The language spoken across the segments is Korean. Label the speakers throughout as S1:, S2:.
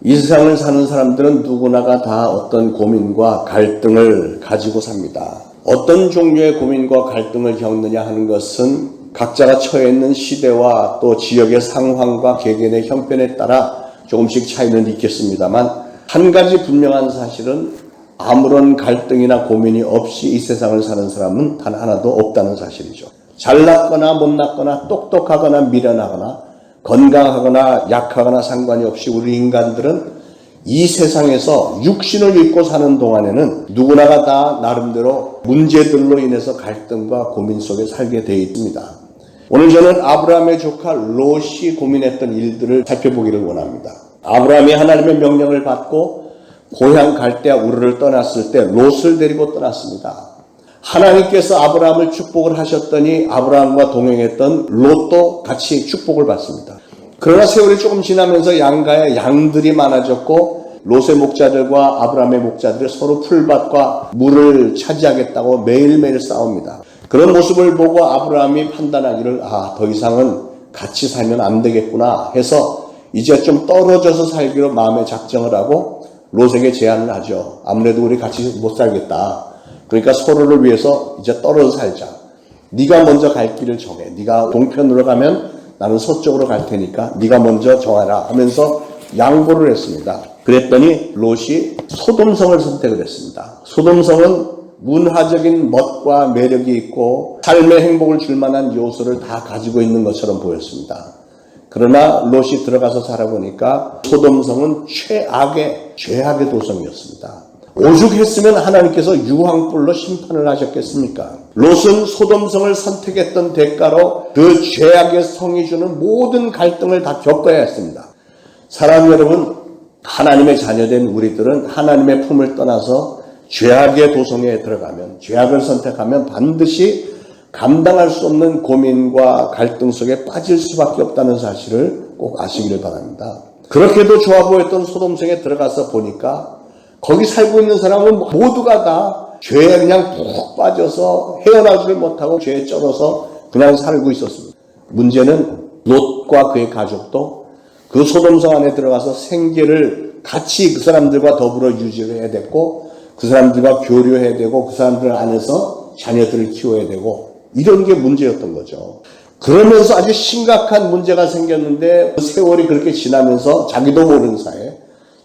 S1: 이 세상을 사는 사람들은 누구나가 다 어떤 고민과 갈등을 가지고 삽니다. 어떤 종류의 고민과 갈등을 겪느냐 하는 것은 각자가 처해 있는 시대와 또 지역의 상황과 개개인의 형편에 따라 조금씩 차이는 있겠습니다만, 한 가지 분명한 사실은 아무런 갈등이나 고민이 없이 이 세상을 사는 사람은 단 하나도 없다는 사실이죠. 잘났거나 못났거나 똑똑하거나 미련하거나 건강하거나 약하거나 상관이 없이 우리 인간들은 이 세상에서 육신을 입고 사는 동안에는 누구나가 다 나름대로 문제들로 인해서 갈등과 고민 속에 살게 되어 있습니다. 오늘 저는 아브라함의 조카 롯이 고민했던 일들을 살펴보기를 원합니다. 아브라함이 하나님의 명령을 받고 고향 갈대아 우르를 떠났을 때 롯을 데리고 떠났습니다. 하나님께서 아브라함을 축복을 하셨더니 아브라함과 동행했던 롯도 같이 축복을 받습니다. 그러나 세월이 조금 지나면서 양가에 양들이 많아졌고 롯의 목자들과 아브라함의 목자들이 서로 풀밭과 물을 차지하겠다고 매일매일 싸웁니다. 그런 모습을 보고 아브라함이 판단하기를 더 이상은 같이 살면 안 되겠구나 해서 이제 좀 떨어져서 살기로 마음의 작정을 하고 롯에게 제안을 하죠. 아무래도 우리 같이 못 살겠다. 그러니까 서로를 위해서 이제 떨어져 살자. 네가 먼저 갈 길을 정해. 네가 동편으로 가면 나는 서쪽으로 갈 테니까 네가 먼저 정하라 하면서 양보를 했습니다. 그랬더니 롯이 소돔성을 선택을 했습니다. 소돔성은 문화적인 멋과 매력이 있고 삶의 행복을 줄 만한 요소를 다 가지고 있는 것처럼 보였습니다. 그러나 롯이 들어가서 살아보니까 소돔성은 죄악의 도성이었습니다. 오죽했으면 하나님께서 유황불로 심판을 하셨겠습니까? 롯은 소돔성을 선택했던 대가로 그 죄악의 성이 주는 모든 갈등을 다 겪어야 했습니다. 사랑 여러분, 하나님의 자녀된 우리들은 하나님의 품을 떠나서 죄악의 도성에 들어가면, 죄악을 선택하면 반드시 감당할 수 없는 고민과 갈등 속에 빠질 수밖에 없다는 사실을 꼭 아시기를 바랍니다. 그렇게도 좋아 보였던 소돔성에 들어가서 보니까 거기 살고 있는 사람은 모두가 다 죄에 그냥 푹 빠져서 헤어나지를 못하고 죄에 쩔어서 그냥 살고 있었습니다. 문제는 롯과 그의 가족도 그 소돔성 안에 들어가서 생계를 같이 그 사람들과 더불어 유지해야 됐고, 그 사람들과 교류해야 되고, 그 사람들 안에서 자녀들을 키워야 되고, 이런 게 문제였던 거죠. 그러면서 아주 심각한 문제가 생겼는데 세월이 그렇게 지나면서 자기도 모르는 사이에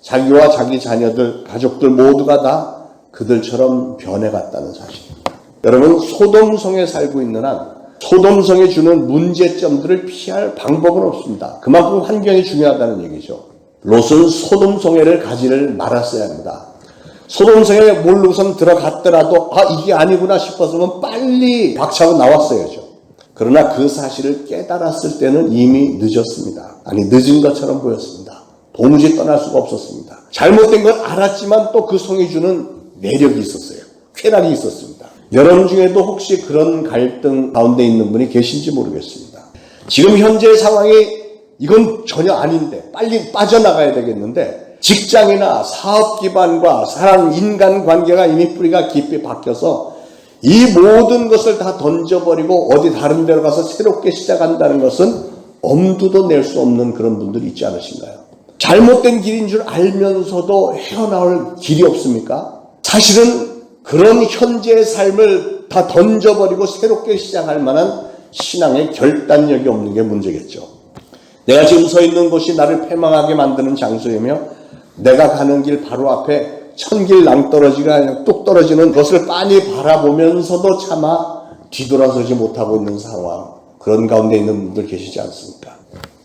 S1: 자기와 자기 자녀들, 가족들 모두가 다 그들처럼 변해갔다는 사실입니다. 여러분, 소돔성에 살고 있는 한 소돔성이 주는 문제점들을 피할 방법은 없습니다. 그만큼 환경이 중요하다는 얘기죠. 롯은 소돔성에를 가지를 말았어야 합니다. 소돔성에 모르고선 들어갔더라도 이게 아니구나 싶어서는 빨리 박차고 나왔어야죠. 그러나 그 사실을 깨달았을 때는 이미 늦었습니다. 늦은 것처럼 보였습니다. 도무지 떠날 수가 없었습니다. 잘못된 걸 알았지만 또 그 성이 주는 매력이 있었어요. 쾌락이 있었습니다. 여러분 중에도 혹시 그런 갈등 가운데 있는 분이 계신지 모르겠습니다. 지금 현재 상황이 이건 전혀 아닌데 빨리 빠져나가야 되겠는데 직장이나 사업 기반과 사람 인간 관계가 이미 뿌리가 깊이 박혀서 이 모든 것을 다 던져버리고 어디 다른 데로 가서 새롭게 시작한다는 것은 엄두도 낼 수 없는 그런 분들이 있지 않으신가요? 잘못된 길인 줄 알면서도 헤어나올 길이 없습니까? 사실은 그런 현재의 삶을 다 던져버리고 새롭게 시작할 만한 신앙의 결단력이 없는 게 문제겠죠. 내가 지금 서 있는 곳이 나를 패망하게 만드는 장소이며 내가 가는 길 바로 앞에 천길 낭떠러지가 아니라 뚝 떨어지는 것을 빤히 바라보면서도 차마 뒤돌아서지 못하고 있는 상황, 그런 가운데 있는 분들 계시지 않습니까?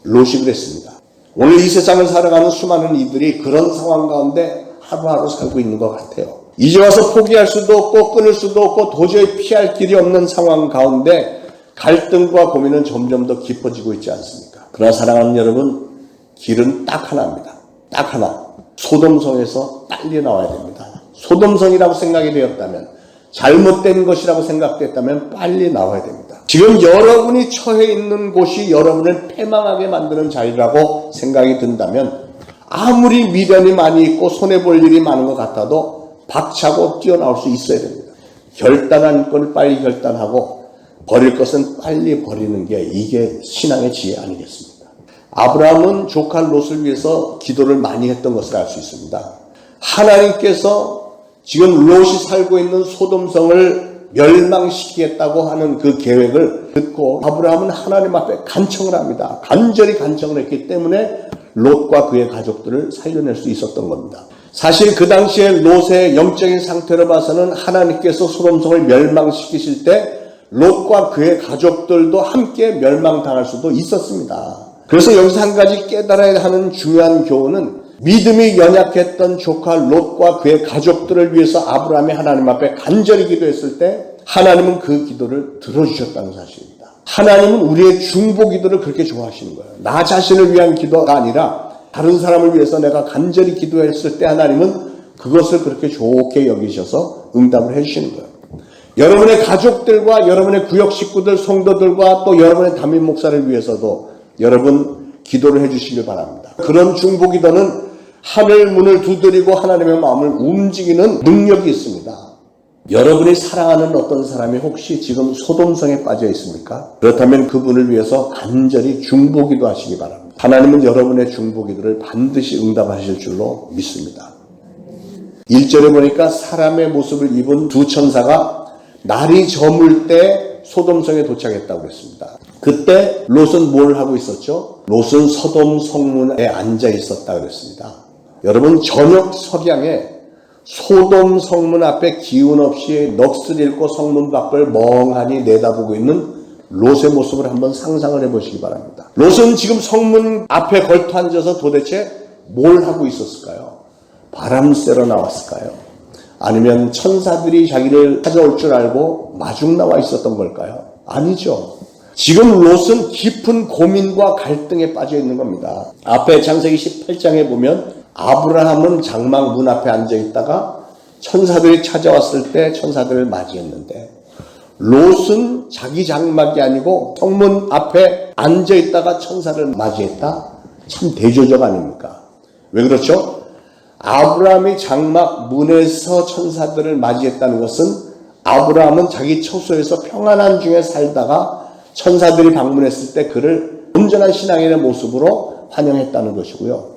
S1: 롯이 그랬습니다. 오늘 이 세상을 살아가는 수많은 이들이 그런 상황 가운데 하루하루 살고 있는 것 같아요. 이제 와서 포기할 수도 없고 끊을 수도 없고 도저히 피할 길이 없는 상황 가운데 갈등과 고민은 점점 더 깊어지고 있지 않습니까? 그러나 사랑하는 여러분, 길은 딱 하나입니다. 딱 하나. 소돔성에서 빨리 나와야 됩니다. 소돔성이라고 생각이 되었다면, 잘못된 것이라고 생각됐다면 빨리 나와야 됩니다. 지금 여러분이 처해 있는 곳이 여러분을 패망하게 만드는 자리라고 생각이 든다면 아무리 미련이 많이 있고 손해볼 일이 많은 것 같아도 박차고 뛰어나올 수 있어야 됩니다. 결단한 걸 빨리 결단하고 버릴 것은 빨리 버리는 게 이게 신앙의 지혜 아니겠습니까? 아브라함은 조카 롯을 위해서 기도를 많이 했던 것을 알 수 있습니다. 하나님께서 지금 롯이 살고 있는 소돔성을 멸망시키겠다고 하는 그 계획을 듣고 아브라함은 하나님 앞에 간청을 합니다. 간절히 간청을 했기 때문에 롯과 그의 가족들을 살려낼 수 있었던 겁니다. 사실 그 당시에 롯의 영적인 상태로 봐서는 하나님께서 소돔성을 멸망시키실 때 롯과 그의 가족들도 함께 멸망당할 수도 있었습니다. 그래서 여기서 한 가지 깨달아야 하는 중요한 교훈은 믿음이 연약했던 조카 롯과 그의 가족들을 위해서 아브라함이 하나님 앞에 간절히 기도했을 때 하나님은 그 기도를 들어주셨다는 사실입니다. 하나님은 우리의 중보 기도를 그렇게 좋아하시는 거예요. 나 자신을 위한 기도가 아니라 다른 사람을 위해서 내가 간절히 기도했을 때 하나님은 그것을 그렇게 좋게 여기셔서 응답을 해주시는 거예요. 여러분의 가족들과 여러분의 구역 식구들, 성도들과 또 여러분의 담임 목사를 위해서도 여러분 기도를 해주시길 바랍니다. 그런 중보 기도는 하늘 문을 두드리고 하나님의 마음을 움직이는 능력이 있습니다. 여러분이 사랑하는 어떤 사람이 혹시 지금 소돔성에 빠져 있습니까? 그렇다면 그분을 위해서 간절히 중보 기도하시기 바랍니다. 하나님은 여러분의 중보 기도를 반드시 응답하실 줄로 믿습니다. 1절에 보니까 사람의 모습을 입은 두 천사가 날이 저물 때 소돔성에 도착했다고 했습니다. 그때 롯은 뭘 하고 있었죠? 롯은 소돔 성문에 앉아 있었다 그랬습니다. 여러분 저녁 석양에 소돔 성문 앞에 기운 없이 넋을 잃고 성문 밖을 멍하니 내다보고 있는 롯의 모습을 한번 상상을 해보시기 바랍니다. 롯은 지금 성문 앞에 걸터 앉아서 도대체 뭘 하고 있었을까요? 바람 쐬러 나왔을까요? 아니면 천사들이 자기를 찾아올 줄 알고 마중 나와 있었던 걸까요? 아니죠. 지금 롯은 깊은 고민과 갈등에 빠져 있는 겁니다. 앞에 창세기 18장에 보면 아브라함은 장막 문 앞에 앉아 있다가 천사들이 찾아왔을 때 천사들을 맞이했는데 롯은 자기 장막이 아니고 성문 앞에 앉아 있다가 천사를 맞이했다? 참 대조적 아닙니까? 왜 그렇죠? 아브라함이 장막 문에서 천사들을 맞이했다는 것은 아브라함은 자기 처소에서 평안한 중에 살다가 천사들이 방문했을 때 그를 온전한 신앙인의 모습으로 환영했다는 것이고요.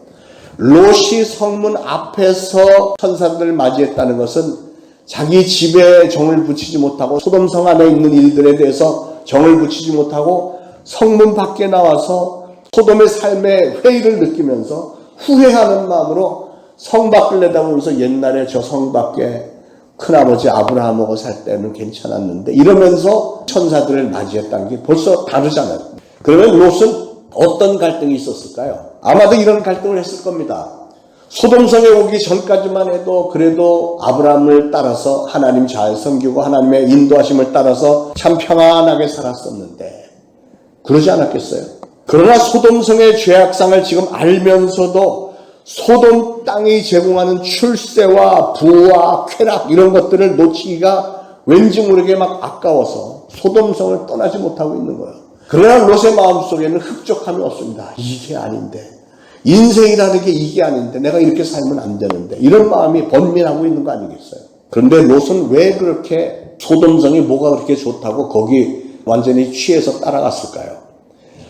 S1: 롯이 성문 앞에서 천사들을 맞이했다는 것은 자기 집에 정을 붙이지 못하고 소돔성 안에 있는 일들에 대해서 정을 붙이지 못하고 성문 밖에 나와서 소돔의 삶의 회의를 느끼면서 후회하는 마음으로 성 밖을 내다보면서 옛날에 저 성 밖에 큰아버지 아브라함하고 살 때는 괜찮았는데 이러면서 천사들을 맞이했다는 게 벌써 다르잖아요. 그러면 롯은 어떤 갈등이 있었을까요? 아마도 이런 갈등을 했을 겁니다. 소돔성에 오기 전까지만 해도 그래도 아브라함을 따라서 하나님 잘 섬기고 하나님의 인도하심을 따라서 참 평안하게 살았었는데 그러지 않았겠어요? 그러나 소돔성의 죄악상을 지금 알면서도 소돔 땅이 제공하는 출세와 부와 쾌락 이런 것들을 놓치기가 왠지 모르게 막 아까워서 소돔성을 떠나지 못하고 있는 거예요. 그러나 롯의 마음속에는 흡족함이 없습니다. 이게 아닌데, 인생이라는 게 이게 아닌데 내가 이렇게 살면 안 되는데 이런 마음이 번민하고 있는 거 아니겠어요? 그런데 롯은 왜 그렇게 소돔성이 뭐가 그렇게 좋다고 거기 완전히 취해서 따라갔을까요?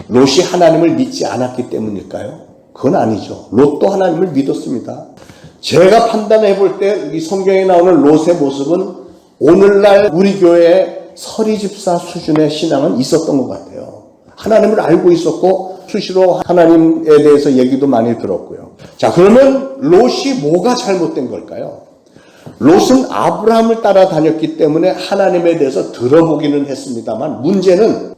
S1: 롯이 하나님을 믿지 않았기 때문일까요? 그건 아니죠. 롯도 하나님을 믿었습니다. 제가 판단해 볼 때 이 성경에 나오는 롯의 모습은 오늘날 우리 교회에 서리 집사 수준의 신앙은 있었던 것 같아요. 하나님을 알고 있었고 수시로 하나님에 대해서 얘기도 많이 들었고요. 자, 그러면 롯이 뭐가 잘못된 걸까요? 롯은 아브라함을 따라다녔기 때문에 하나님에 대해서 들어보기는 했습니다만 문제는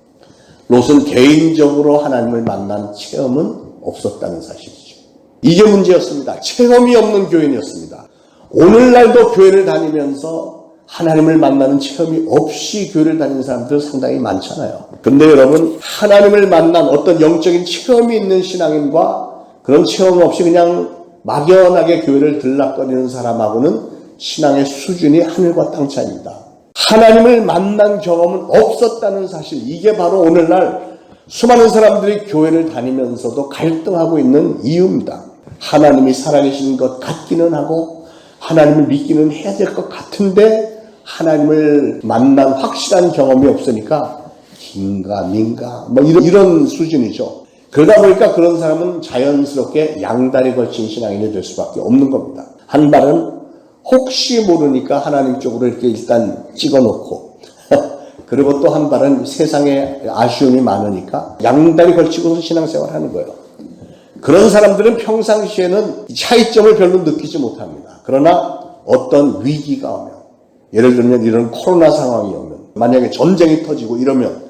S1: 롯은 개인적으로 하나님을 만난 체험은 없었다는 사실이죠. 이게 문제였습니다. 체험이 없는 교인이었습니다. 오늘날도 교회를 다니면서 하나님을 만나는 체험이 없이 교회를 다니는 사람들 상당히 많잖아요. 그런데 여러분, 하나님을 만난 어떤 영적인 체험이 있는 신앙인과 그런 체험 없이 그냥 막연하게 교회를 들락거리는 사람하고는 신앙의 수준이 하늘과 땅 차이입니다. 하나님을 만난 경험은 없었다는 사실, 이게 바로 오늘날 수많은 사람들이 교회를 다니면서도 갈등하고 있는 이유입니다. 하나님이 살아계신 것 같기는 하고 하나님을 믿기는 해야 될 것 같은데 하나님을 만난 확실한 경험이 없으니까 긴가 민가 뭐 이런 수준이죠. 그러다 보니까 그런 사람은 자연스럽게 양다리 걸친 신앙인이 될 수밖에 없는 겁니다. 한 발은 혹시 모르니까 하나님 쪽으로 이렇게 일단 찍어놓고 그리고 또 한 발은 세상에 아쉬움이 많으니까 양다리 걸치고서 신앙생활 하는 거예요. 그런 사람들은 평상시에는 차이점을 별로 느끼지 못합니다. 그러나 어떤 위기가 오면, 예를 들면 이런 코로나 상황이 오면, 만약에 전쟁이 터지고 이러면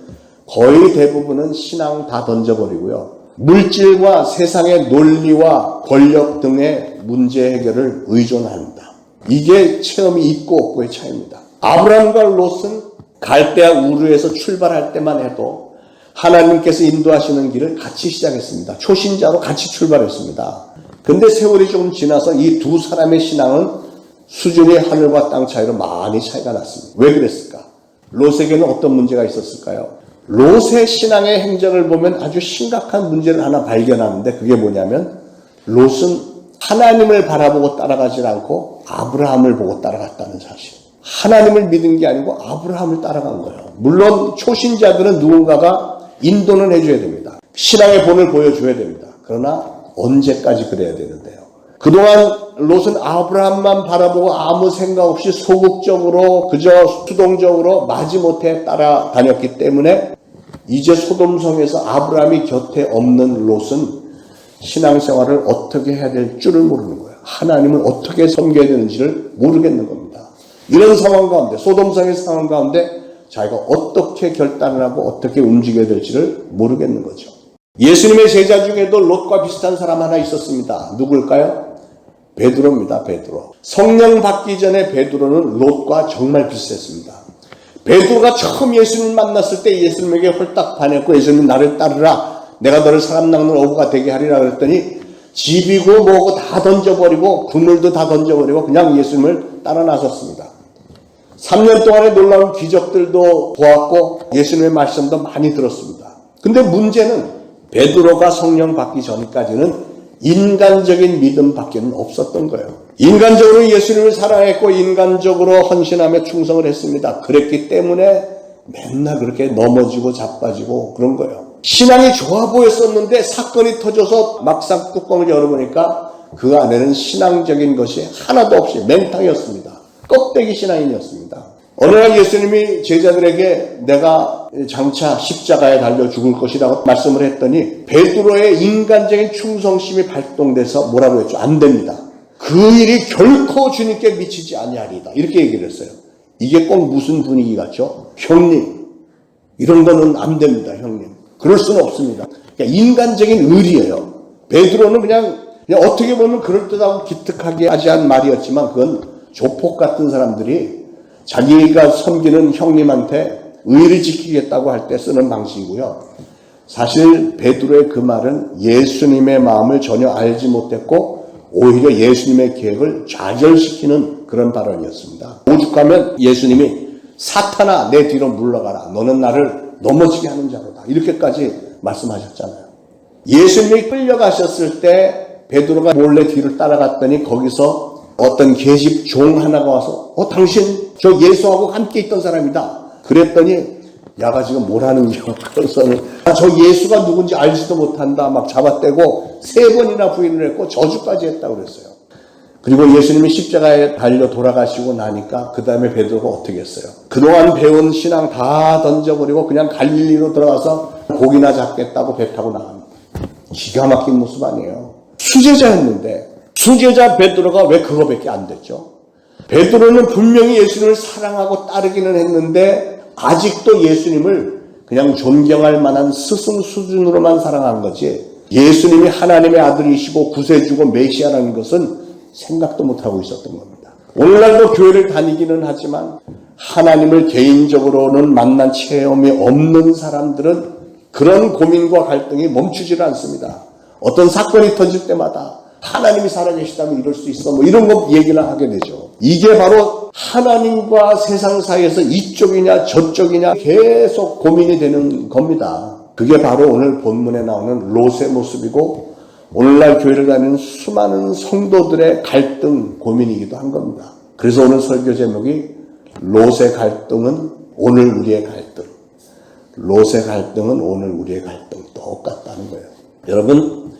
S1: 거의 대부분은 신앙 다 던져버리고요. 물질과 세상의 논리와 권력 등의 문제 해결을 의존합니다. 이게 체험이 있고 없고의 차이입니다. 아브라함과 롯은 갈대아 우르에서 출발할 때만 해도 하나님께서 인도하시는 길을 같이 시작했습니다. 초신자로 같이 출발했습니다. 근데 세월이 조금 지나서 이 두 사람의 신앙은 수준이 하늘과 땅 차이로 많이 차이가 났습니다. 왜 그랬을까? 롯에게는 어떤 문제가 있었을까요? 롯의 신앙의 행적을 보면 아주 심각한 문제를 하나 발견하는데 그게 뭐냐면 롯은 하나님을 바라보고 따라가지 않고 아브라함을 보고 따라갔다는 사실. 하나님을 믿은 게 아니고 아브라함을 따라간 거예요. 물론 초신자들은 누군가가 인도는 해줘야 됩니다. 신앙의 본을 보여줘야 됩니다. 그러나 언제까지 그래야 되는데요. 그동안 롯은 아브라함만 바라보고 아무 생각 없이 소극적으로 그저 수동적으로 마지못해 따라다녔기 때문에 이제 소돔성에서 아브라함이 곁에 없는 롯은 신앙생활을 어떻게 해야 될 줄을 모르는 거예요. 하나님을 어떻게 섬겨야 되는지를 모르겠는 겁니다. 이런 상황 가운데, 소돔성의 상황 가운데 자기가 어떻게 결단을 하고 어떻게 움직여야 될지를 모르겠는 거죠. 예수님의 제자 중에도 롯과 비슷한 사람 하나 있었습니다. 누굴까요? 베드로입니다. 베드로. 성령 받기 전에 베드로는 롯과 정말 비슷했습니다. 베드로가 처음 예수님을 만났을 때 예수님에게 홀딱 반했고 예수님 나를 따르라. 내가 너를 사람 낚는 어부가 되게 하리라 그랬더니 집이고 뭐고 다 던져버리고 그물도 다 던져버리고 그냥 예수님을 따라 나섰습니다. 3년 동안의 놀라운 기적들도 보았고 예수님의 말씀도 많이 들었습니다. 근데 문제는 베드로가 성령 받기 전까지는 인간적인 믿음밖에는 없었던 거예요. 인간적으로 예수님을 사랑했고 인간적으로 헌신하며 충성을 했습니다. 그랬기 때문에 맨날 그렇게 넘어지고 자빠지고 그런 거예요. 신앙이 좋아 보였었는데 사건이 터져서 막상 뚜껑을 열어보니까 그 안에는 신앙적인 것이 하나도 없이 맹탕이었습니다. 껍데기 신앙인이었습니다. 어느 날 예수님이 제자들에게 내가 장차 십자가에 달려 죽을 것이라고 말씀을 했더니 베드로의 인간적인 충성심이 발동돼서 뭐라고 했죠? 안 됩니다. 그 일이 결코 주님께 미치지 아니하리다. 이렇게 얘기를 했어요. 이게 꼭 무슨 분위기 같죠? 형님, 이런 거는 안 됩니다. 형님. 그럴 수는 없습니다. 그러니까 인간적인 의리예요. 베드로는 그냥 어떻게 보면 그럴듯하고 기특하게 하지 않은 말이었지만 그건 조폭 같은 사람들이 자기가 섬기는 형님한테 의를 지키겠다고 할 때 쓰는 방식이고요. 사실 베드로의 그 말은 예수님의 마음을 전혀 알지 못했고 오히려 예수님의 계획을 좌절시키는 그런 발언이었습니다. 오죽하면 예수님이 사탄아 내 뒤로 물러가라. 너는 나를 넘어지게 하는 자로다. 이렇게까지 말씀하셨잖아요. 예수님이 끌려가셨을 때 베드로가 몰래 뒤를 따라갔더니 거기서 어떤 계집 종 하나가 와서 당신 저 예수하고 함께 있던 사람이다. 그랬더니 야가 지금 뭐라는 겨. 그래서는 저 예수가 누군지 알지도 못한다. 막 잡아떼고 3번이나 부인을 했고 저주까지 했다고 그랬어요. 그리고 예수님이 십자가에 달려 돌아가시고 나니까 그 다음에 베드로가 어떻게 했어요? 그동안 배운 신앙 다 던져버리고 그냥 갈릴리로 들어가서 고기나 잡겠다고 배 타고 나갑니다. 기가 막힌 모습 아니에요. 수제자였는데 수제자 베드로가 왜 그거밖에 안 됐죠? 베드로는 분명히 예수님을 사랑하고 따르기는 했는데 아직도 예수님을 그냥 존경할 만한 스승 수준으로만 사랑한 거지 예수님이 하나님의 아들이시고 구세주고 메시아라는 것은 생각도 못하고 있었던 겁니다. 오늘날도 교회를 다니기는 하지만 하나님을 개인적으로는 만난 체험이 없는 사람들은 그런 고민과 갈등이 멈추질 않습니다. 어떤 사건이 터질 때마다 하나님이 살아계시다면 이럴 수 있어 이런 거 얘기를 하게 되죠. 이게 바로 하나님과 세상 사이에서 이쪽이냐 저쪽이냐 계속 고민이 되는 겁니다. 그게 바로 오늘 본문에 나오는 롯의 모습이고 오늘날 교회를 다니는 수많은 성도들의 갈등 고민이기도 한 겁니다. 그래서 오늘 설교 제목이 롯의 갈등은 오늘 우리의 갈등. 롯의 갈등은 오늘 우리의 갈등 똑같다는 거예요. 여러분,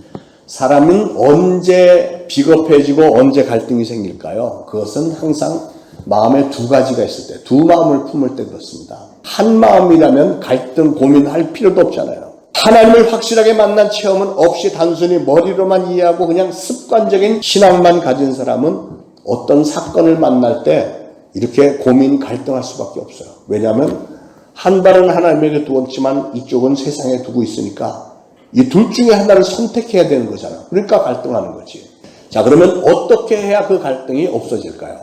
S1: 사람은 언제 비겁해지고 언제 갈등이 생길까요? 그것은 항상 마음에 두 가지가 있을 때, 두 마음을 품을 때 그렇습니다. 한 마음이라면 갈등, 고민할 필요도 없잖아요. 하나님을 확실하게 만난 체험은 없이 단순히 머리로만 이해하고 그냥 습관적인 신앙만 가진 사람은 어떤 사건을 만날 때 이렇게 고민, 갈등할 수밖에 없어요. 왜냐하면 한 발은 하나님에게 두었지만 이쪽은 세상에 두고 있으니까 이 둘 중에 하나를 선택해야 되는 거잖아요. 그러니까 갈등하는 거지. 자, 그러면 어떻게 해야 그 갈등이 없어질까요?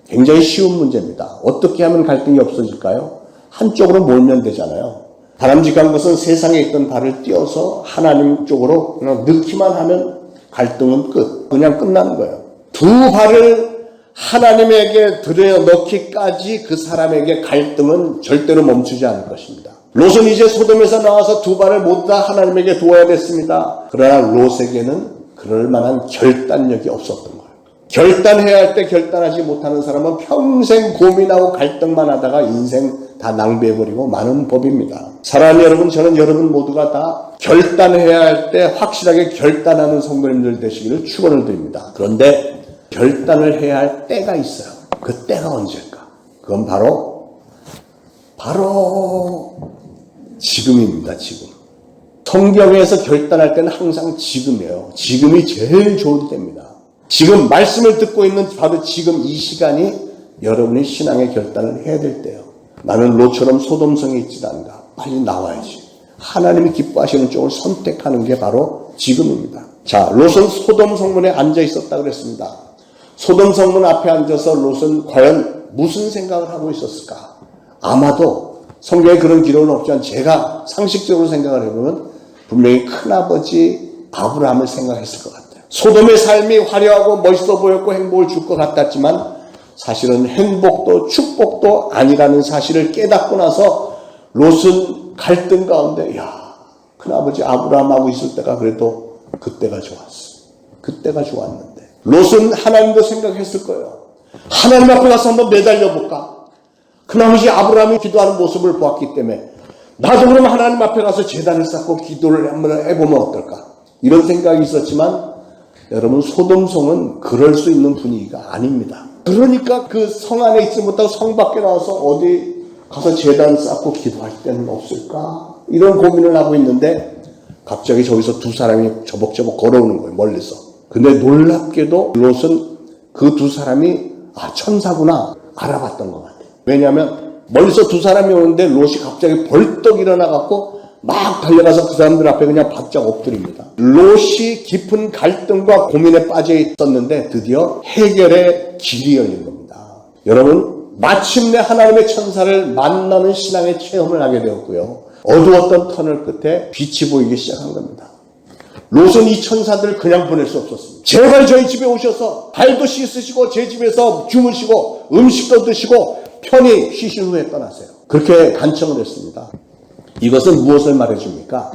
S1: 굉장히 쉬운 문제입니다. 어떻게 하면 갈등이 없어질까요? 한쪽으로 몰면 되잖아요. 바람직한 것은 세상에 있던 발을 띄어서 하나님 쪽으로 그냥 넣기만 하면 갈등은 끝. 그냥 끝나는 거예요. 두 발을 하나님에게 들여 넣기까지 그 사람에게 갈등은 절대로 멈추지 않을 것입니다. 롯은 이제 소돔에서 나와서 두 발을 모두 다 하나님에게 두어야 됐습니다. 그러나 롯에게는 그럴 만한 결단력이 없었던 거예요. 결단해야 할 때 결단하지 못하는 사람은 평생 고민하고 갈등만 하다가 인생 다 낭비해버리고 마는 법입니다. 사랑하는 여러분, 저는 여러분 모두가 다 결단해야 할 때 확실하게 결단하는 성도님들 되시기를 축원을 드립니다. 그런데 결단을 해야 할 때가 있어요. 그 때가 언제일까? 그건 바로 지금입니다. 지금. 성경에서 결단할 때는 항상 지금이에요. 지금이 제일 좋은 때입니다. 지금 말씀을 듣고 있는 바로 지금 이 시간이 여러분이 신앙의 결단을 해야 될 때예요. 나는 롯처럼 소돔성에 있지 않는가. 빨리 나와야지. 하나님이 기뻐하시는 쪽을 선택하는 게 바로 지금입니다. 자, 롯은 소돔 성문에 앉아 있었다 그랬습니다. 소돔 성문 앞에 앉아서 롯은 과연 무슨 생각을 하고 있었을까? 아마도 성경에 그런 기록은 없지만 제가 상식적으로 생각을 해보면 분명히 큰아버지 아브라함을 생각했을 것 같아요. 소돔의 삶이 화려하고 멋있어 보였고 행복을 줄 것 같았지만 사실은 행복도 축복도 아니라는 사실을 깨닫고 나서 롯은 갈등 가운데 큰아버지 아브라함하고 있을 때가 그래도 그때가 좋았어. 그때가 좋았는데 롯은 하나님도 생각했을 거예요. 하나님 앞에 가서 한번 매달려볼까? 큰아버지 아브라함이 기도하는 모습을 보았기 때문에 나도 그럼 하나님 앞에 가서 제단을 쌓고 기도를 한번 해보면 어떨까? 이런 생각이 있었지만 여러분, 소돔성은 그럴 수 있는 분위기가 아닙니다. 그러니까 그 성 안에 있지 못하고 성 밖에 나와서 어디 가서 제단 쌓고 기도할 때는 없을까? 이런 고민을 하고 있는데 갑자기 저기서 두 사람이 저벅저벅 걸어오는 거예요. 멀리서. 근데 놀랍게도 롯은 그 두 사람이 천사구나 알아봤던 것 같아요. 왜냐하면 멀리서 두 사람이 오는데 롯이 갑자기 벌떡 일어나갖고 막 달려가서 그 사람들 앞에 그냥 바짝 엎드립니다. 롯이 깊은 갈등과 고민에 빠져 있었는데 드디어 해결의 길이 열린 겁니다. 여러분, 마침내 하나님의 천사를 만나는 신앙의 체험을 하게 되었고요. 어두웠던 터널 끝에 빛이 보이기 시작한 겁니다. 롯은 이 천사들을 그냥 보낼 수 없었습니다. 제발 저희 집에 오셔서 발도 씻으시고 제 집에서 주무시고 음식도 드시고 편히 쉬신 후에 떠나세요. 그렇게 간청을 했습니다. 이것은 무엇을 말해줍니까?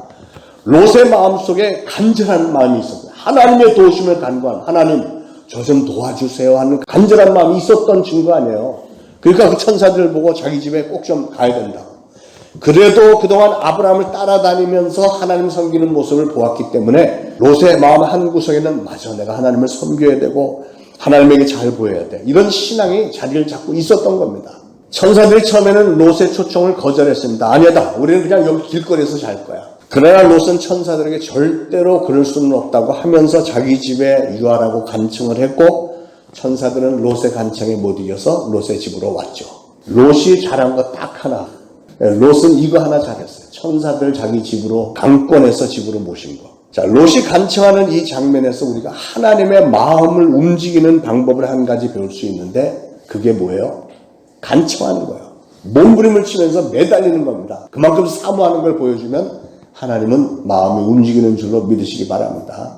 S1: 롯의 마음속에 간절한 마음이 있었어요. 하나님의 도우심을 간구한 하나님 저 좀 도와주세요 하는 간절한 마음이 있었던 증거 아니에요. 그러니까 그 천사들을 보고 자기 집에 꼭 좀 가야 된다고. 그래도 그동안 아브라함을 따라다니면서 하나님 섬기는 모습을 보았기 때문에 롯의 마음 한구석에는 맞아, 내가 하나님을 섬겨야 되고 하나님에게 잘 보여야 돼, 이런 신앙이 자리를 잡고 있었던 겁니다. 천사들이 처음에는 롯의 초청을 거절했습니다. 아니다, 우리는 그냥 여기 길거리에서 잘 거야. 그러나 롯은 천사들에게 절대로 그럴 수는 없다고 하면서 자기 집에 유하라고 간청을 했고 천사들은 롯의 간청에 못 이겨서 롯의 집으로 왔죠. 롯이 잘한 거 딱 하나, 롯은 이거 하나 잘했어요. 천사들 자기 집으로 강권해서 집으로 모신 거. 자, 롯이 간청하는 이 장면에서 우리가 하나님의 마음을 움직이는 방법을 한 가지 배울 수 있는데 그게 뭐예요? 간청하는 거예요. 몸부림을 치면서 매달리는 겁니다. 그만큼 사모하는 걸 보여주면 하나님은 마음이 움직이는 줄로 믿으시기 바랍니다.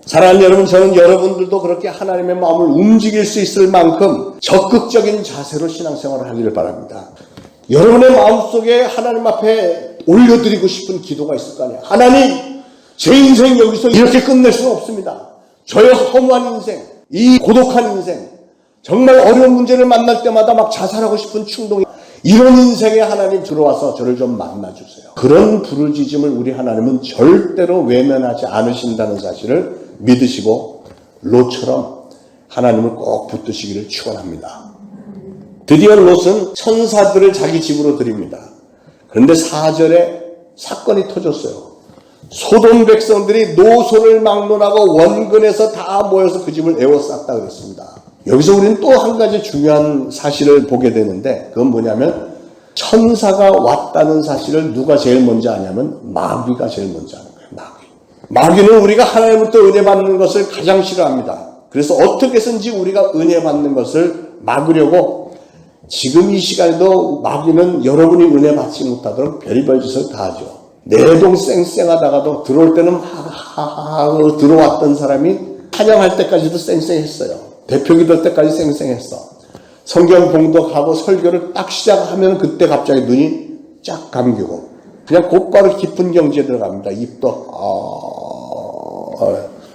S1: 사랑하는 여러분, 저는 여러분들도 그렇게 하나님의 마음을 움직일 수 있을 만큼 적극적인 자세로 신앙생활을 하기를 바랍니다. 여러분의 마음속에 하나님 앞에 올려드리고 싶은 기도가 있을 거 아니에요. 하나님, 제 인생 여기서 이렇게 끝낼 수는 없습니다. 저의 허무한 인생, 이 고독한 인생, 정말 어려운 문제를 만날 때마다 막 자살하고 싶은 충동이, 이런 인생에 하나님 들어와서 저를 좀 만나주세요. 그런 부르짖음을 우리 하나님은 절대로 외면하지 않으신다는 사실을 믿으시고 롯처럼 하나님을 꼭 붙드시기를 축원합니다. 드디어 롯은 천사들을 자기 집으로 들입니다. 그런데 4절에 사건이 터졌어요. 소돔 백성들이 노소를 막론하고 원근에서 다 모여서 그 집을 에워쌌다 그랬습니다. 여기서 우리는 또 한 가지 중요한 사실을 보게 되는데 그건 뭐냐면 천사가 왔다는 사실을 누가 제일 먼저 아냐면 마귀가 제일 먼저 아는 거예요. 마귀는 우리가 하나님부터 은혜 받는 것을 가장 싫어합니다. 그래서 어떻게 해서든지 우리가 은혜 받는 것을 막으려고 지금 이 시간에도 마귀는 여러분이 은혜 받지 못하도록 별의별 짓을 다 하죠. 내동 쌩쌩하다가도 들어올 때는 하하하하 들어왔던 사람이 찬양할 때까지도 쌩쌩했어요. 대표기도 때까지 쌩쌩했어. 성경 봉독하고 설교를 딱 시작하면 그때 갑자기 눈이 쫙 감기고 그냥 곧바로 깊은 경지에 들어갑니다. 입도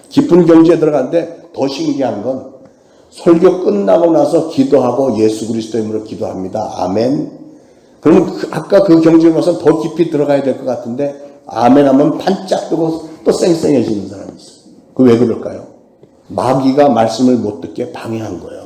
S1: 깊은 경지에 들어가는데 더 신기한 건 설교 끝나고 나서 기도하고 예수 그리스도 이름으로 기도합니다. 아멘. 그러면 아까 그 경지에 가서 더 깊이 들어가야 될 것 같은데 아멘 하면 반짝 뜨고 또 쌩쌩해지는 사람이 있어요. 그 왜 그럴까요? 마귀가 말씀을 못 듣게 방해한 거예요.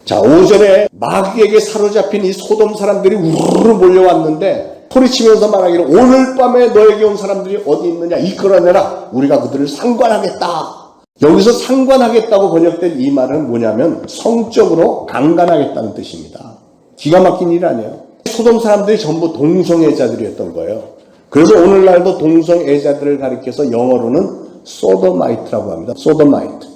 S1: 자, 5절에 마귀에게 사로잡힌 이 소돔 사람들이 우르르 몰려왔는데 소리치면서 말하기를 오늘 밤에 너에게 온 사람들이 어디 있느냐 이끌어내라. 우리가 그들을 상관하겠다. 여기서 상관하겠다고 번역된 이 말은 뭐냐면 성적으로 강간하겠다는 뜻입니다. 기가 막힌 일 아니에요. 소돔 사람들이 전부 동성애자들이었던 거예요. 그래서 오늘날도 동성애자들을 가리켜서 영어로는 소도마이트라고 합니다. 소도마이트.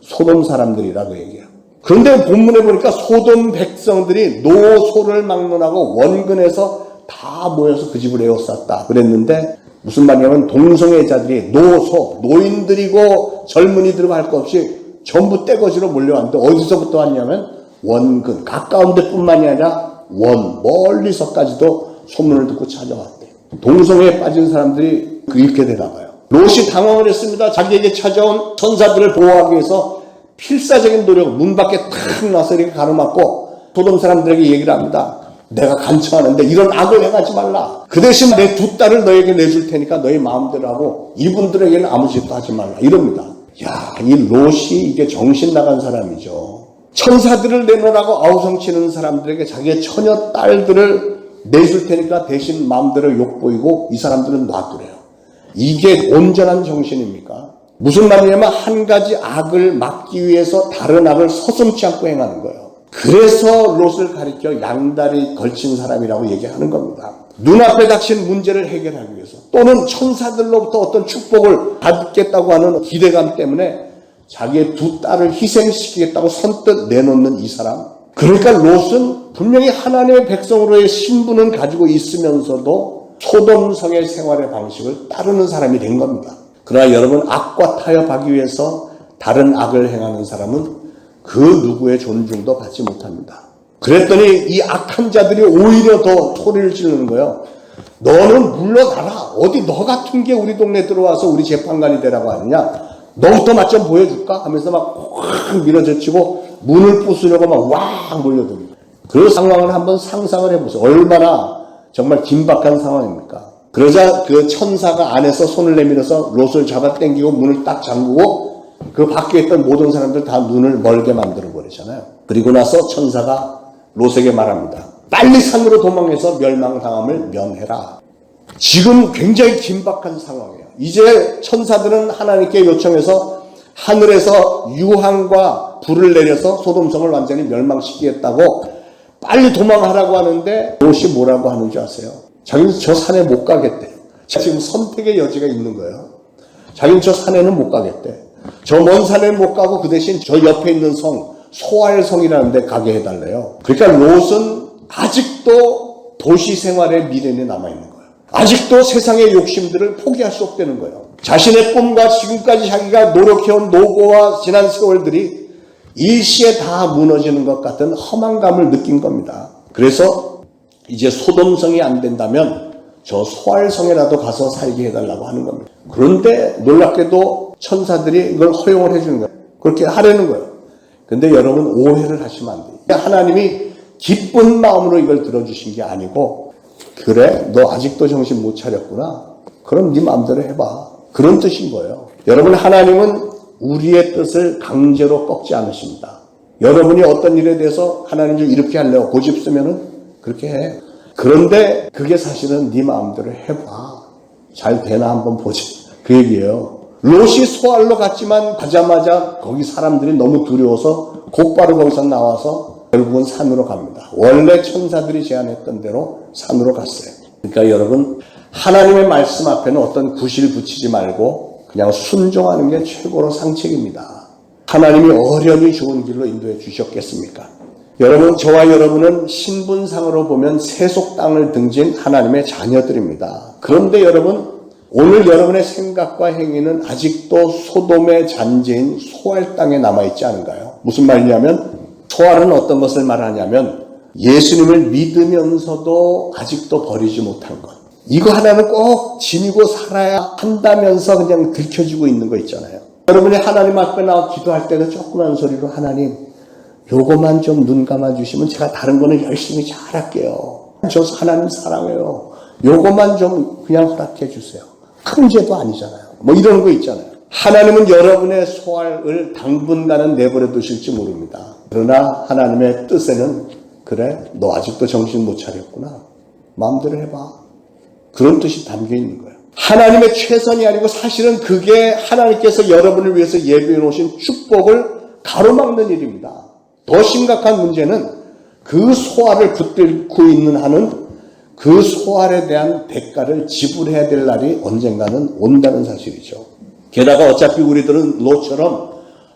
S1: 소돔 사람들이라고 얘기해요. 그런데 본문에 보니까 소돔 백성들이 노소를 막론하고 원근에서 다 모여서 그 집을 에워쌌다 그랬는데 무슨 말이냐면 동성애자들이 노인들이고 젊은이들이고 할 것 없이 전부 떼거지로 몰려왔는데 어디서부터 왔냐면 원근 가까운 데뿐만이 아니라 멀리서까지도 소문을 듣고 찾아왔대요. 동성애에 빠진 사람들이 이렇게 되나 봐요. 롯이 당황을 했습니다. 자기에게 찾아온 천사들을 보호하기 위해서 필사적인 노력, 문 밖에 탁 나서 이렇게 가로막고 소돔 사람들에게 얘기를 합니다. 내가 간청하는데 이런 악을 행하지 말라. 그 대신 내 두 딸을 너에게 내줄 테니까 너희 마음대로 하고 이분들에게는 아무 짓도 하지 말라. 이럽니다. 야, 이 롯이 이게 정신 나간 사람이죠. 천사들을 내놓으라고 아우성치는 사람들에게 자기의 처녀 딸들을 내줄 테니까 대신 마음대로 욕보이고 이 사람들은 놔두래요. 이게 온전한 정신입니까? 무슨 말이냐면 한 가지 악을 막기 위해서 다른 악을 서슴지 않고 행하는 거예요. 그래서 롯을 가리켜 양다리 걸친 사람이라고 얘기하는 겁니다. 눈앞에 닥친 문제를 해결하기 위해서 또는 천사들로부터 어떤 축복을 받겠다고 하는 기대감 때문에 자기의 두 딸을 희생시키겠다고 선뜻 내놓는 이 사람. 그러니까 롯은 분명히 하나님의 백성으로의 신분은 가지고 있으면서도 소돔성의 생활의 방식을 따르는 사람이 된 겁니다. 그러나 여러분 악과 타협하기 위해서 다른 악을 행하는 사람은 그 누구의 존중도 받지 못합니다. 그랬더니 이 악한 자들이 오히려 더 소리를 지르는 거예요. 너는 물러나라. 어디 너 같은 게 우리 동네에 들어와서 우리 재판관이 되라고 하느냐. 너부터 맛 좀 보여줄까? 하면서 막 확 밀어젖히고 문을 부수려고 막 왕 몰려듭니다. 그 상황을 한번 상상을 해보세요. 얼마나 정말 긴박한 상황입니까? 그러자 그 천사가 안에서 손을 내밀어서 롯을 잡아 당기고 문을 딱 잠그고 그 밖에 있던 모든 사람들 다 눈을 멀게 만들어 버리잖아요. 그리고 나서 천사가 롯에게 말합니다. 빨리 산으로 도망해서 멸망당함을 면해라. 지금 굉장히 긴박한 상황이에요. 이제 천사들은 하나님께 요청해서 하늘에서 유황과 불을 내려서 소돔성을 완전히 멸망시키겠다고 빨리 도망하라고 하는데 롯이 뭐라고 하는지 아세요? 자기는 저 산에 못 가겠대요. 지금 선택의 여지가 있는 거예요. 자기는 저 산에는 못 가겠대. 저 먼 산에는 못 가고 그 대신 저 옆에 있는 성, 소알성이라는 데 가게 해달래요. 그러니까 롯은 아직도 도시 생활의 미련이 남아있는 거예요. 아직도 세상의 욕심들을 포기할 수 없다는 거예요. 자신의 꿈과 지금까지 자기가 노력해온 노고와 지난 세월들이 일시에 다 무너지는 것 같은 허망감을 느낀 겁니다. 그래서 이제 소돔성이 안 된다면 저 소알성에라도 가서 살게 해달라고 하는 겁니다. 그런데 놀랍게도 천사들이 이걸 허용을 해주는 거예요. 그렇게 하려는 거예요. 근데 여러분 오해를 하시면 안 돼요. 하나님이 기쁜 마음으로 이걸 들어주신 게 아니고, 그래, 너 아직도 정신 못 차렸구나. 그럼 네 마음대로 해봐. 그런 뜻인 거예요. 여러분, 하나님은 우리의 뜻을 강제로 꺾지 않으십니다. 여러분이 어떤 일에 대해서 하나님 좀 이렇게 하려고 고집 쓰면은 그렇게 해. 그런데 그게 사실은 네 마음대로 해봐. 잘 되나 한번 보지. 그 얘기예요. 롯이 소알로 갔지만 가자마자 거기 사람들이 너무 두려워서 곧바로 거기서 나와서 결국은 산으로 갑니다. 원래 천사들이 제안했던 대로 산으로 갔어요. 그러니까 여러분, 하나님의 말씀 앞에는 어떤 구실 붙이지 말고 그냥 순종하는 게 최고로 상책입니다. 하나님이 어련히 좋은 길로 인도해 주셨겠습니까? 여러분, 저와 여러분은 신분상으로 보면 세속 땅을 등진 하나님의 자녀들입니다. 그런데 여러분, 오늘 여러분의 생각과 행위는 아직도 소돔의 잔재인 소알 땅에 남아있지 않은가요? 무슨 말이냐면, 소알은 어떤 것을 말하냐면 예수님을 믿으면서도 아직도 버리지 못한 것. 이거 하나는 꼭 지니고 살아야 한다면서 그냥 들켜지고 있는 거 있잖아요. 여러분이 하나님 앞에 나와 기도할 때는 조그만 소리로 하나님, 요거만 좀 눈 감아주시면 제가 다른 거는 열심히 잘할게요. 저 하나님 사랑해요. 요거만 좀 그냥 허락해 주세요. 큰 죄도 아니잖아요. 뭐 이런 거 있잖아요. 하나님은 여러분의 소알을 당분간은 내버려 두실지 모릅니다. 그러나 하나님의 뜻에는 그래, 너 아직도 정신 못 차렸구나. 마음대로 해봐. 그런 뜻이 담겨 있는 거예요. 하나님의 최선이 아니고 사실은 그게 하나님께서 여러분을 위해서 예비해 놓으신 축복을 가로막는 일입니다. 더 심각한 문제는 그 소알을 붙들고 있는 한은 그 소알에 대한 대가를 지불해야 될 날이 언젠가는 온다는 사실이죠. 게다가 어차피 우리들은 롯처럼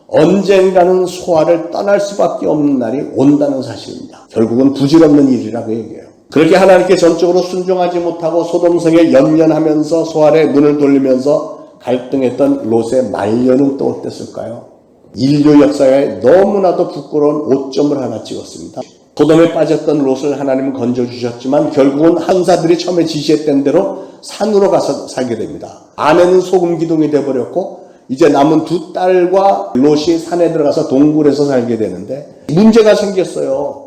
S1: 언젠가는 소알을 떠날 수밖에 없는 날이 온다는 사실입니다. 결국은 부질없는 일이라고 얘기해요. 그렇게 하나님께 전적으로 순종하지 못하고 소돔성에 연연하면서 소알에 눈을 돌리면서 갈등했던 롯의 말년은 또 어땠을까요? 인류 역사에 너무나도 부끄러운 오점을 하나 찍었습니다. 소돔에 빠졌던 롯을 하나님은 건져주셨지만 결국은 한사들이 처음에 지시했던 대로 산으로 가서 살게 됩니다. 아내는 소금 기둥이 되어버렸고 이제 남은 두 딸과 롯이 산에 들어가서 동굴에서 살게 되는데 문제가 생겼어요.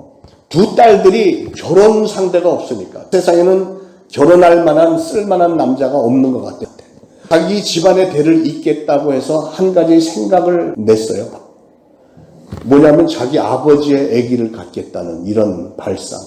S1: 두 딸들이 결혼 상대가 없으니까 세상에는 결혼할 만한 쓸만한 남자가 없는 것 같아요. 자기 집안의 대를 잇겠다고 해서 한 가지 생각을 냈어요. 뭐냐면 자기 아버지의 아기를 갖겠다는 이런 발상.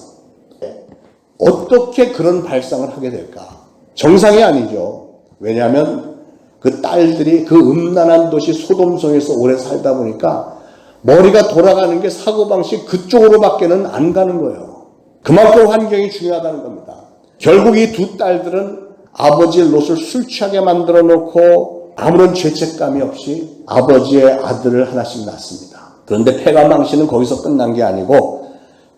S1: 어떻게 그런 발상을 하게 될까? 정상이 아니죠. 왜냐하면 그 딸들이 그 음란한 도시 소돔성에서 오래 살다 보니까 머리가 돌아가는 게 사고방식 그쪽으로밖에는 안 가는 거예요. 그만큼 환경이 중요하다는 겁니다. 결국 이 두 딸들은 아버지 롯을 술 취하게 만들어 놓고 아무런 죄책감이 없이 아버지의 아들을 하나씩 낳습니다. 그런데 패가 망신은 거기서 끝난 게 아니고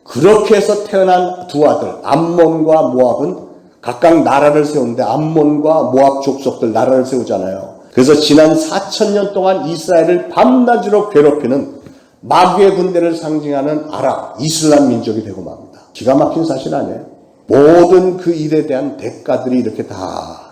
S1: 그렇게 해서 태어난 두 아들 암몬과 모압은 각각 나라를 세우는데 암몬과 모압 족속들 나라를 세우잖아요. 그래서 지난 4,000년 동안 이스라엘을 밤낮으로 괴롭히는 마귀의 군대를 상징하는 아랍, 이슬람 민족이 되고 맙니다. 기가 막힌 사실 아니에요? 모든 그 일에 대한 대가들이 이렇게 다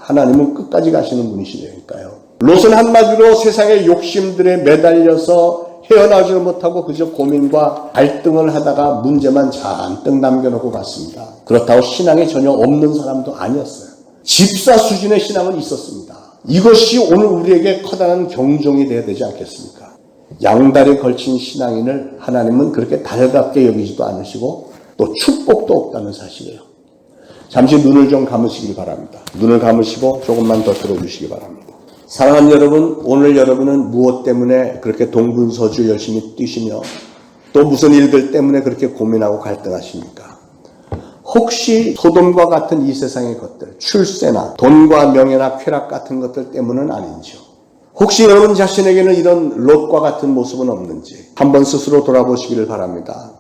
S1: 하나님은 끝까지 가시는 분이시니까요. 롯은 한마디로 세상의 욕심들에 매달려서 헤어나오지 못하고 그저 고민과 갈등을 하다가 문제만 잔뜩 남겨놓고 갔습니다. 그렇다고 신앙이 전혀 없는 사람도 아니었어요. 집사 수준의 신앙은 있었습니다. 이것이 오늘 우리에게 커다란 경종이 되어야 되지 않겠습니까? 양다리 걸친 신앙인을 하나님은 그렇게 달갑게 여기지도 않으시고 또 축복도 없다는 사실이에요. 잠시 눈을 좀 감으시길 바랍니다. 눈을 감으시고 조금만 더 들어주시기 바랍니다. 사랑하는 여러분, 오늘 여러분은 무엇 때문에 그렇게 동분서주 열심히 뛰시며 또 무슨 일들 때문에 그렇게 고민하고 갈등하십니까? 혹시 소돔과 같은 이 세상의 것들, 출세나 돈과 명예나 쾌락 같은 것들 때문은 아닌지요? 혹시 여러분 자신에게는 이런 롯과 같은 모습은 없는지 한번 스스로 돌아보시기를 바랍니다.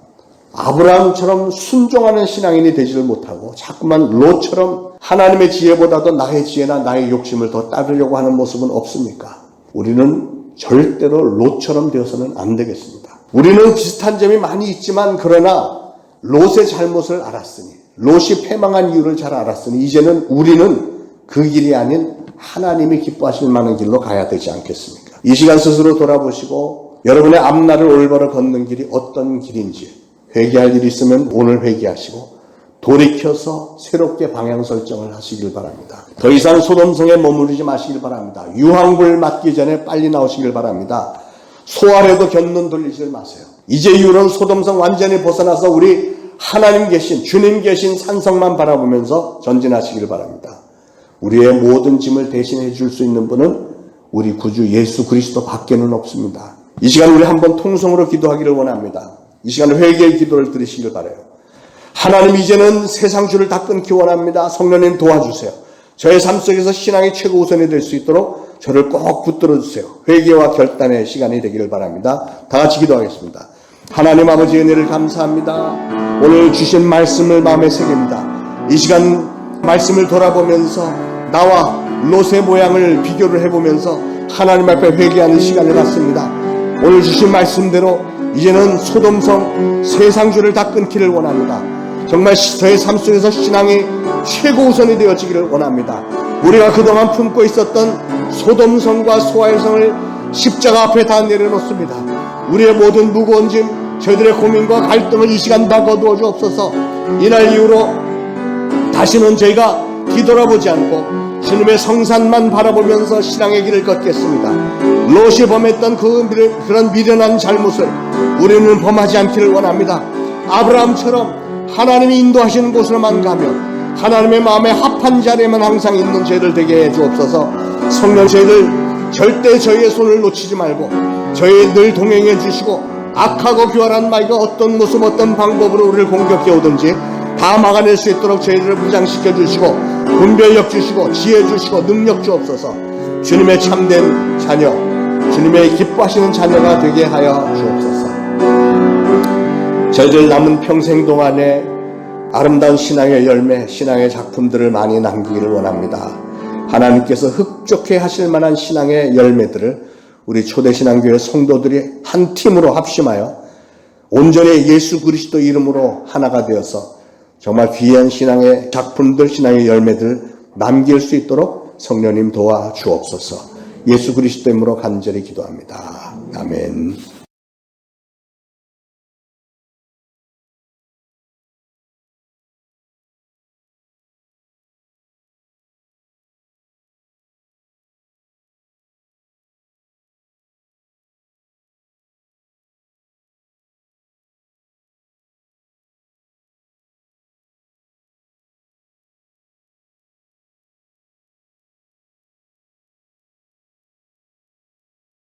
S1: 아브라함처럼 순종하는 신앙인이 되지를 못하고 자꾸만 롯처럼 하나님의 지혜보다도 나의 지혜나 나의 욕심을 더 따르려고 하는 모습은 없습니까? 우리는 절대로 롯처럼 되어서는 안 되겠습니다. 우리는 비슷한 점이 많이 있지만 그러나 롯의 잘못을 알았으니 롯이 패망한 이유를 잘 알았으니 이제는 우리는 그 길이 아닌 하나님이 기뻐하실 만한 길로 가야 되지 않겠습니까? 이 시간 스스로 돌아보시고 여러분의 앞날을 올바로 걷는 길이 어떤 길인지 회개할 일이 있으면 오늘 회개하시고 돌이켜서 새롭게 방향 설정을 하시길 바랍니다. 더 이상 소돔성에 머무르지 마시길 바랍니다. 유황불 맞기 전에 빨리 나오시길 바랍니다. 소아래도 견눈 돌리지 마세요. 이제 이후로는 소돔성 완전히 벗어나서 우리 하나님 계신, 주님 계신 산성만 바라보면서 전진하시길 바랍니다. 우리의 모든 짐을 대신해 줄 수 있는 분은 우리 구주 예수 그리스도 밖에는 없습니다. 이 시간 우리 한번 통성으로 기도하기를 원합니다. 이 시간 회개의 기도를 드리시길 바라요. 하나님, 이제는 세상 줄을 다 끊기 원합니다. 성령님 도와주세요. 저의 삶 속에서 신앙이 최고우선이 될 수 있도록 저를 꼭 붙들어 주세요. 회개와 결단의 시간이 되기를 바랍니다. 다 같이 기도하겠습니다. 하나님 아버지, 은혜를 감사합니다. 오늘 주신 말씀을 마음에 새깁니다. 이 시간 말씀을 돌아보면서 나와 롯의 모양을 비교를 해보면서 하나님 앞에 회개하는 시간을 갖습니다. 오늘 주신 말씀대로 이제는 소돔성 세상주를 다 끊기를 원합니다. 정말 저의 삶 속에서 신앙이 최고우선이 되어지기를 원합니다. 우리가 그동안 품고 있었던 소돔성과 소아의 성을 십자가 앞에 다 내려놓습니다. 우리의 모든 무거운 짐, 저희들의 고민과 갈등을 이 시간 다 거두어 주옵소서. 이날 이후로 다시는 저희가 뒤돌아보지 않고 주님의 성산만 바라보면서 신앙의 길을 걷겠습니다. 롯이 범했던 그런 미련한 잘못을 우리는 범하지 않기를 원합니다. 아브라함처럼 하나님이 인도하시는 곳으로만 가며 하나님의 마음에 합한 자리에만 항상 있는 죄를 되게 해 주옵소서. 성령, 저희들 절대 저희의 손을 놓치지 말고 저희 늘 동행해 주시고 악하고 교활한 마귀가 어떤 모습 어떤 방법으로 우리를 공격해 오든지 다 막아낼 수 있도록 저희들을 무장시켜 주시고 분별력 주시고 지혜 주시고 능력 주옵소서. 주님의 참된 자녀, 주님의 기뻐하시는 자녀가 되게 하여 주옵소서. 저희들 남은 평생 동안에 아름다운 신앙의 열매, 신앙의 작품들을 많이 남기기를 원합니다. 하나님께서 흡족해 하실 만한 신앙의 열매들을 우리 초대신앙교회 성도들이 한 팀으로 합심하여 온전히 예수 그리스도 이름으로 하나가 되어서 정말 귀한 신앙의 작품들, 신앙의 열매들 남길 수 있도록 성령님 도와주옵소서. 예수 그리스도 이름으로 간절히 기도합니다. 아멘.